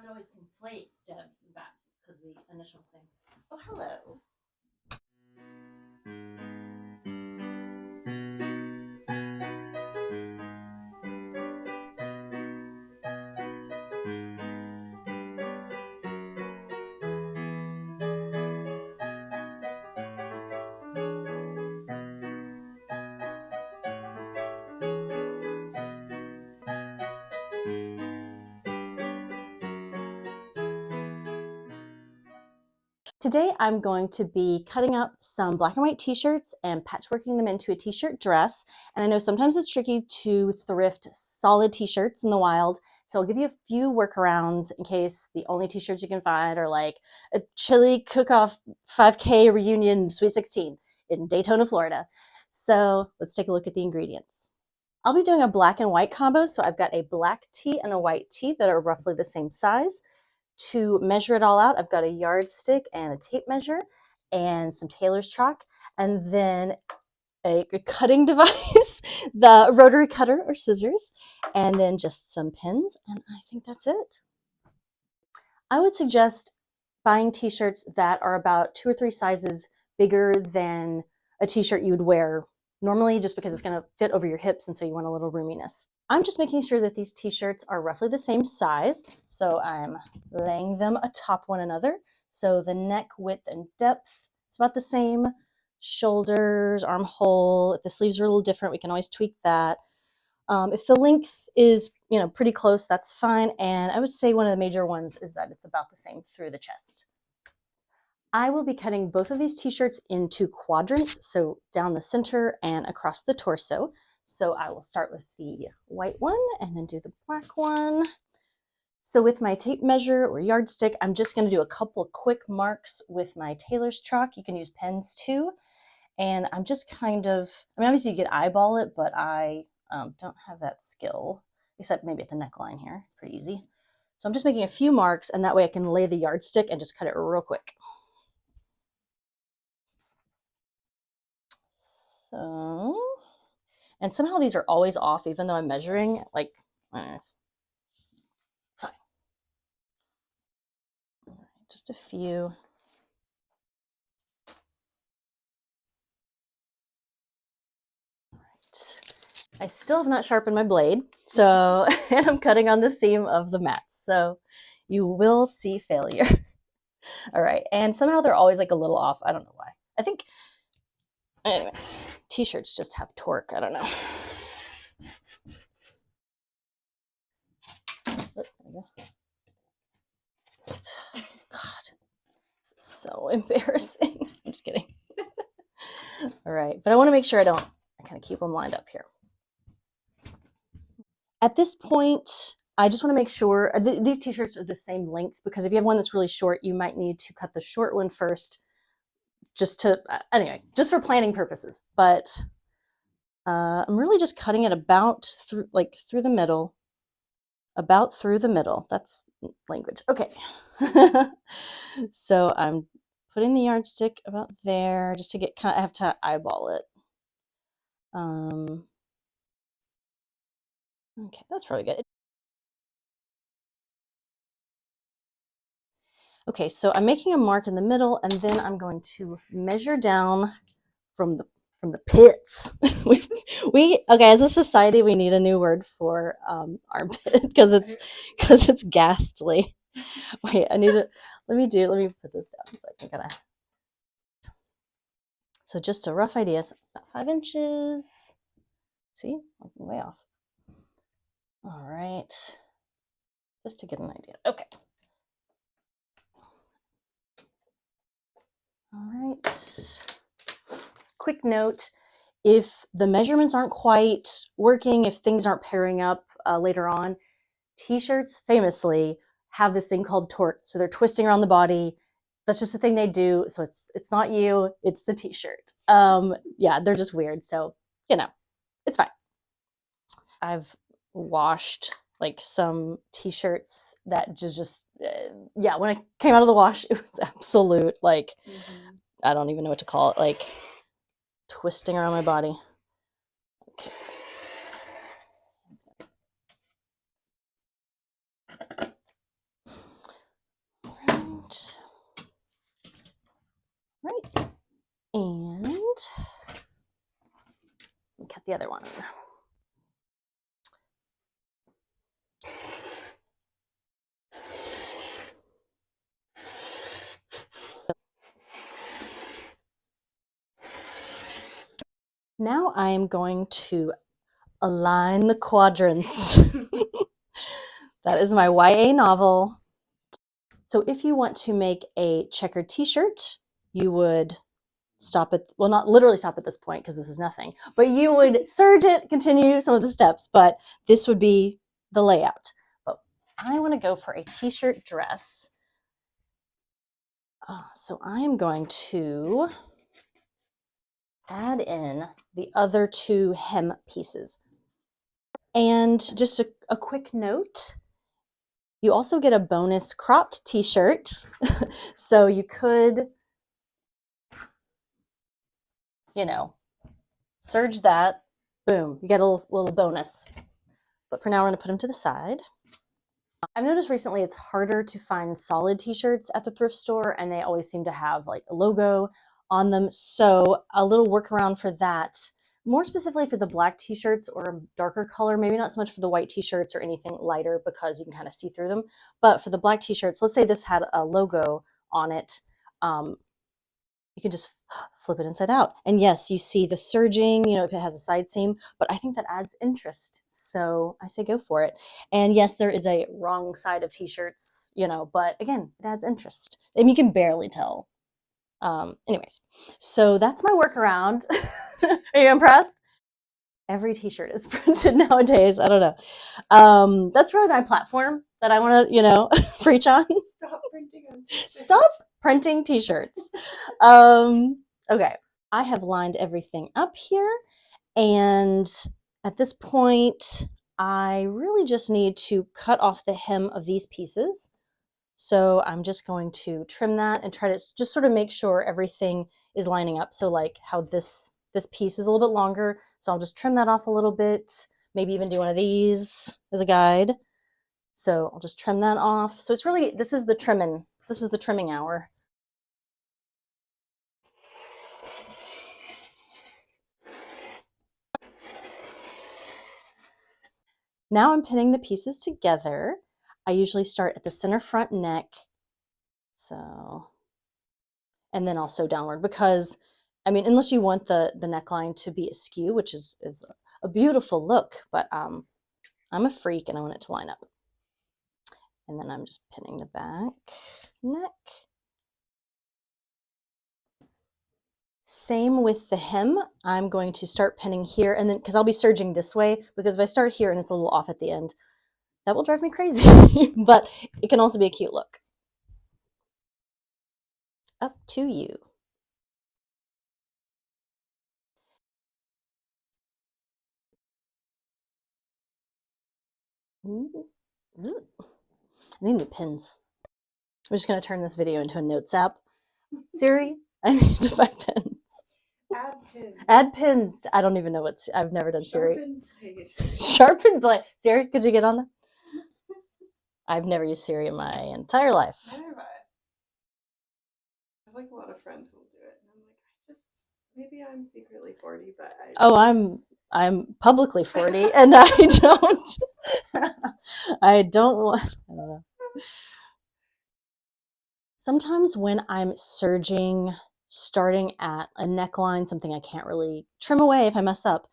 would always conflate Debs and Babs because of the initial thing. Oh, hello. Today I'm going to be cutting up some black and white t-shirts and patchworking them into a t-shirt dress. And I know sometimes it's tricky to thrift solid t-shirts in the wild, so I'll give you a few workarounds in case the only t-shirts you can find are like a chili cook-off 5K reunion Sweet 16 in Daytona, Florida. So let's take a look at the ingredients. I'll be doing a black and white combo, so I've got a black tee and a white tee that are roughly the same size. To measure it all out, I've got a yardstick and a tape measure and some tailor's chalk, and then a cutting device, the rotary cutter or scissors, and then just some pins, and I think that's it. I would suggest buying t-shirts that are about 2 or 3 sizes bigger than a t-shirt you would wear normally, just because it's going to fit over your hips, and so you want a little roominess. I'm just making sure that these t-shirts are roughly the same size, so I'm laying them atop one another. So the neck width and depth is about the same. Shoulders, armhole, if the sleeves are a little different, we can always tweak that. If the length is, pretty close, that's fine. And I would say one of the major ones is that it's about the same through the chest. I will be cutting both of these t-shirts into quadrants, so down the center and across the torso. So I will start with the white one and then do the black one. So with my tape measure or yardstick, I'm just going to do a couple quick marks with my tailor's chalk. You can use pens too. And I'm just obviously you could eyeball it, but I don't have that skill, except maybe at the neckline here. It's pretty easy. So I'm just making a few marks, and that way I can lay the yardstick and just cut it real quick. So, and somehow these are always off, even though I'm measuring, like, it's fine. All right, just a few. All right. I still have not sharpened my blade, so, and I'm cutting on the seam of the mats, so you will see failure. All right, and somehow they're always like a little off. I don't know why. I think, anyway, t-shirts just have torque. I don't know. Oh, there we go. God, this is so embarrassing. I'm just kidding. All right, but I want to make sure I kind of keep them lined up here. At this point, I just want to make sure these t-shirts are the same length, because if you have one that's really short, you might need to cut the short one first, just for planning purposes. But I'm really just cutting it about through the middle, about through the middle. That's language. Okay. So I'm putting the yardstick about there just to get I have to eyeball it. Okay, that's probably good. Okay, so I'm making a mark in the middle, and then I'm going to measure down from the pits. Okay, as a society, we need a new word for armpit, because it's ghastly. Wait, let me put this down so I can so just a rough idea, so about 5 inches. See, I'm way off. All right, just to get an idea. Okay. All right. Quick note, if the measurements aren't quite working, if things aren't pairing up later on, t-shirts famously have this thing called torque. So they're twisting around the body. That's just a thing they do. So it's not you, it's the t-shirt. Yeah, they're just weird. So, it's fine. I've washed like some t-shirts that just when I came out of the wash, it was absolute, like, I don't even know what to call it, like twisting around my body. Okay. Right. And cut the other one. Now I am going to align the quadrants. That is my YA novel. So if you want to make a checkered t-shirt, you would stop at, well, not literally stop at this point because this is nothing, but you would serge it, continue some of the steps, but this would be the layout. But I want to go for a t-shirt dress. So I am going to add in the other two hem pieces. And just a quick note, you also get a bonus cropped t-shirt. So you could, you know, serge that, boom, you get a little bonus. But for now, we're going to put them to the side. I've noticed recently it's harder to find solid t-shirts at the thrift store, and they always seem to have like a logo on them. So a little workaround for that, more specifically for the black t-shirts or a darker color, maybe not so much for the white t-shirts or anything lighter because you can kind of see through them. But for the black t-shirts, let's say this had a logo on it, you can just flip it inside out. And yes, you see the serging, you know, if it has a side seam, but I think that adds interest. So I say go for it. And yes, there is a wrong side of t-shirts, you know, but again, it adds interest. And you can barely tell. Anyways, so that's my workaround. Are you impressed? Every t-shirt is printed nowadays. I don't know. That's really my platform that I want to, you know, preach on. Stop printing on t-shirts. Stop printing t-shirts. Okay, I have lined everything up here, and at this point, I really just need to cut off the hem of these pieces. So I'm just going to trim that and try to just sort of make sure everything is lining up. So like how this piece is a little bit longer, so I'll just trim that off a little bit, maybe even do one of these as a guide. So I'll just trim that off. So it's really, this is the trimming hour. Now I'm pinning the pieces together. I usually start at the center front neck. So, and then I'll sew downward because, I mean, unless you want the neckline to be askew, which is a beautiful look, but I'm a freak and I want it to line up. And then I'm just pinning the back neck. Same with the hem. I'm going to start pinning here, and then because I'll be serging this way, because if I start here and it's a little off at the end, that will drive me crazy. But it can also be a cute look. Up to you. I need new pins. I'm just going to turn this video into a notes app. Siri, I need to find pins. Add pins. Add pins. I don't even know what's, I've never done Siri. Sharpened page. Sharpened blade. Siri, could you get on that? I've never used Siri in my entire life. Neither have I. I have like a lot of friends who will do it, and I'm like, maybe I'm secretly 40, but I'm publicly 40 and I don't want, I don't know. Sometimes when I'm serging, starting at a neckline, something I can't really trim away if I mess up,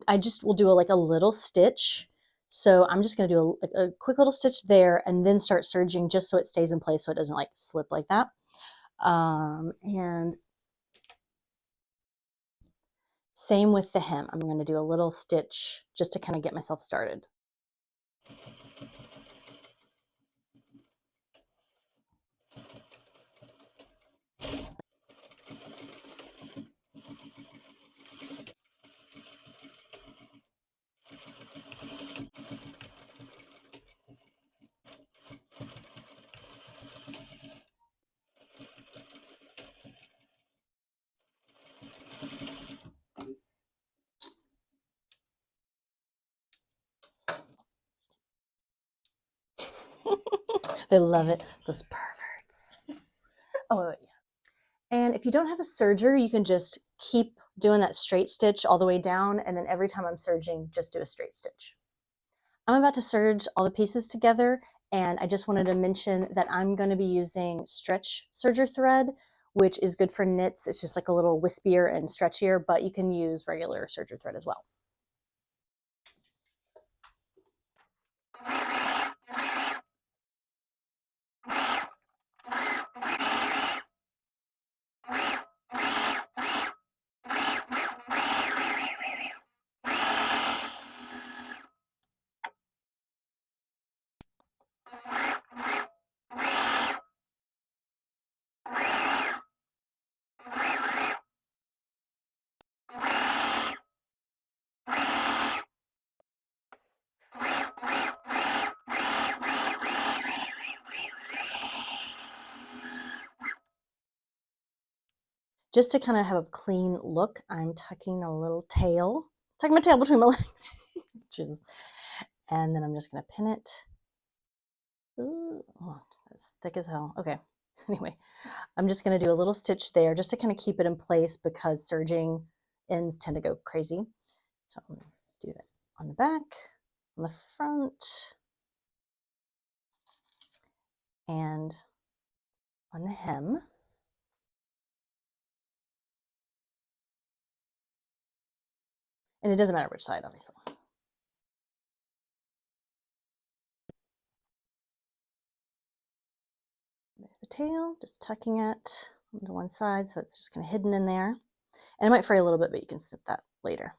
I just will do like a little stitch. So I'm just going to do a quick little stitch there and then start serging just so it stays in place so it doesn't like slip like that. And same with the hem. I'm going to do a little stitch just to kind of get myself started. They love it. Those perverts. Oh, wait, yeah. And if you don't have a serger, you can just keep doing that straight stitch all the way down, and then every time I'm serging, just do a straight stitch. I'm about to serge all the pieces together, and I just wanted to mention that I'm going to be using stretch serger thread, which is good for knits. It's just like a little wispier and stretchier, but you can use regular serger thread as well. Just to kind of have a clean look, I'm tucking a little tail, tucking my tail between my legs. And then I'm just going to pin it. Ooh, oh, that's thick as hell. Okay. Anyway, I'm just going to do a little stitch there just to kind of keep it in place because serging ends tend to go crazy. So I'm going to do that on the back, on the front, and on the hem. And it doesn't matter which side, obviously. There's the tail, just tucking it onto one side so it's just kind of hidden in there. And it might fray a little bit, but you can snip that later.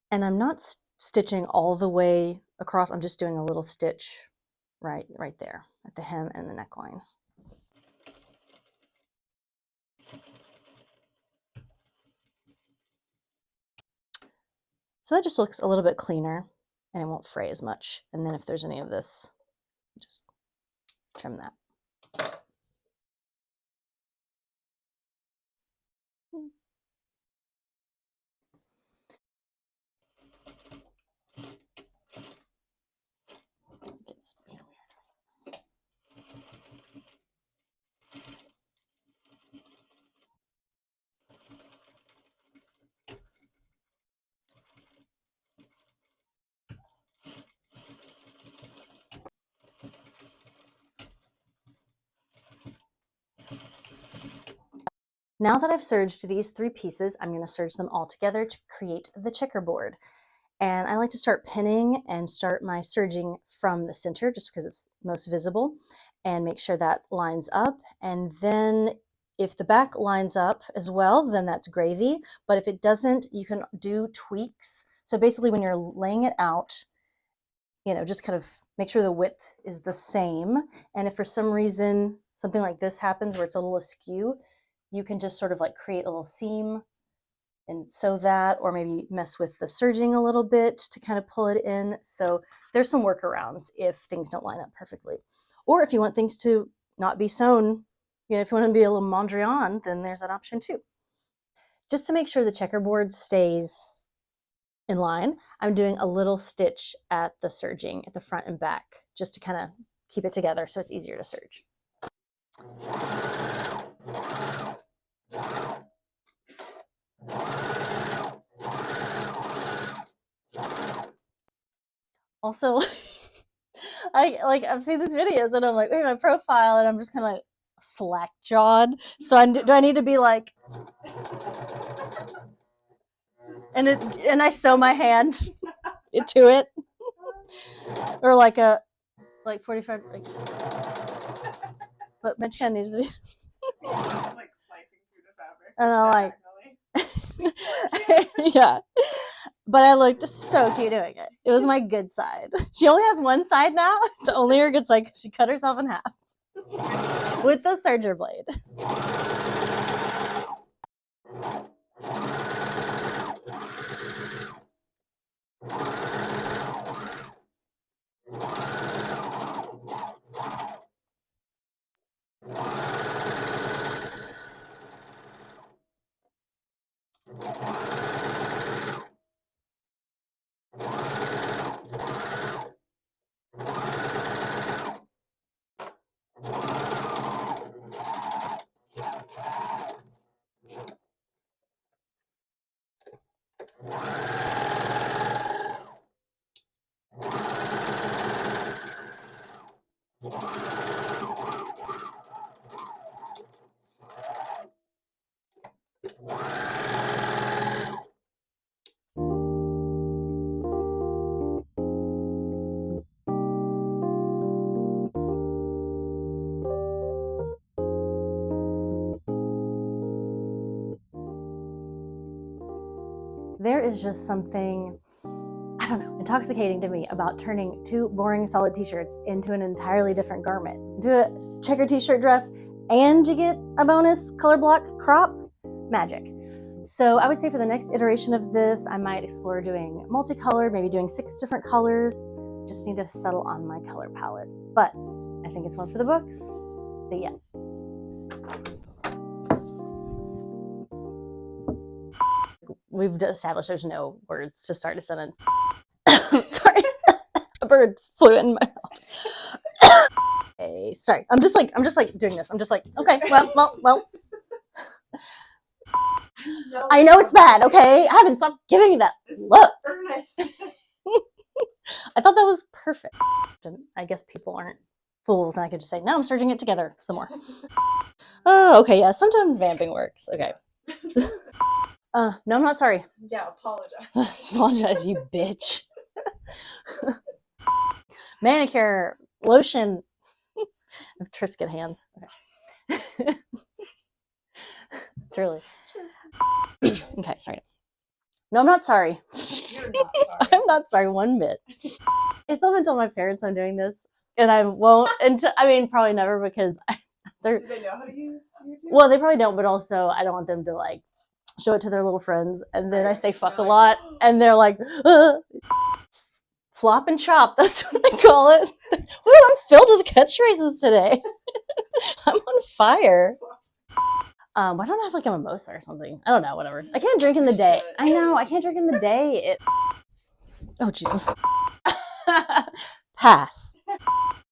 And I'm not stitching all the way across. I'm just doing a little stitch right there at the hem and the neckline. So that just looks a little bit cleaner and it won't fray as much. And then if there's any of this, just trim that. It's weird. Now that I've serged these 3 pieces, I'm going to serge them all together to create the checkerboard. And I like to start pinning and start my serging from the center just because it's most visible and make sure that lines up. And then if the back lines up as well, then that's gravy. But if it doesn't, you can do tweaks. So basically when you're laying it out, you know, just kind of make sure the width is the same. And if for some reason something like this happens where it's a little askew, you can just sort of like create a little seam and sew that, or maybe mess with the serging a little bit to kind of pull it in. So there's some workarounds if things don't line up perfectly. Or if you want things to not be sewn, you know, if you want to be a little mondrian, then there's that option too. Just to make sure the checkerboard stays in line, I'm doing a little stitch at the serging at the front and back, just to kind of keep it together so it's easier to serge. Also, I've seen these videos and I'm like, wait, my profile, and I'm just kind of like slack jawed. So do I need to be like, and I sew my hand to it, or like 45, like, but my chin needs to be. Like slicing through the fabric. And I'm like, yeah. But I looked so cute doing it. It was my good side. She only has one side now. It's only her good side. She cut herself in half with the serger blade. There is just something, I don't know, intoxicating to me about turning two boring solid t-shirts into an entirely different garment, into a checkered t-shirt dress, and you get a bonus color block crop. Magic. So I would say for the next iteration of this, I might explore doing multicolored, maybe doing 6 different colors. Just need to settle on my color palette. But I think it's one for the books. So yeah. We've established there's no words to start a sentence. Sorry. A bird flew in my mouth. Okay, sorry. I'm just like doing this. I'm just like, okay, well. No, I know it's bad, okay? I haven't stopped giving you that look. I thought that was perfect. I guess people aren't fools, and I could just say, no, I'm serging it together some more. Oh, okay, yeah, sometimes vamping works. Okay. No, I'm not sorry. Yeah, apologize. Apologize, you bitch. Manicure, lotion. I have Triscuit hands. Okay. Truly. Okay, sorry. No, I'm not sorry. You're not sorry. I'm not sorry one bit. I still haven't told my parents I'm doing this, and I won't until, I mean, probably never, because they're. Do they know how to use YouTube? Well, they probably don't, but also I don't want them to like show it to their little friends, and then I say fuck a lot, and they're like, flop and chop. That's what I call it. Woo, I'm filled with catchphrases today. I'm on fire. Why don't I have like a mimosa or something? I don't know, whatever. I can't drink in the day. I know, I can't drink in the day. Oh, Jesus. Pass.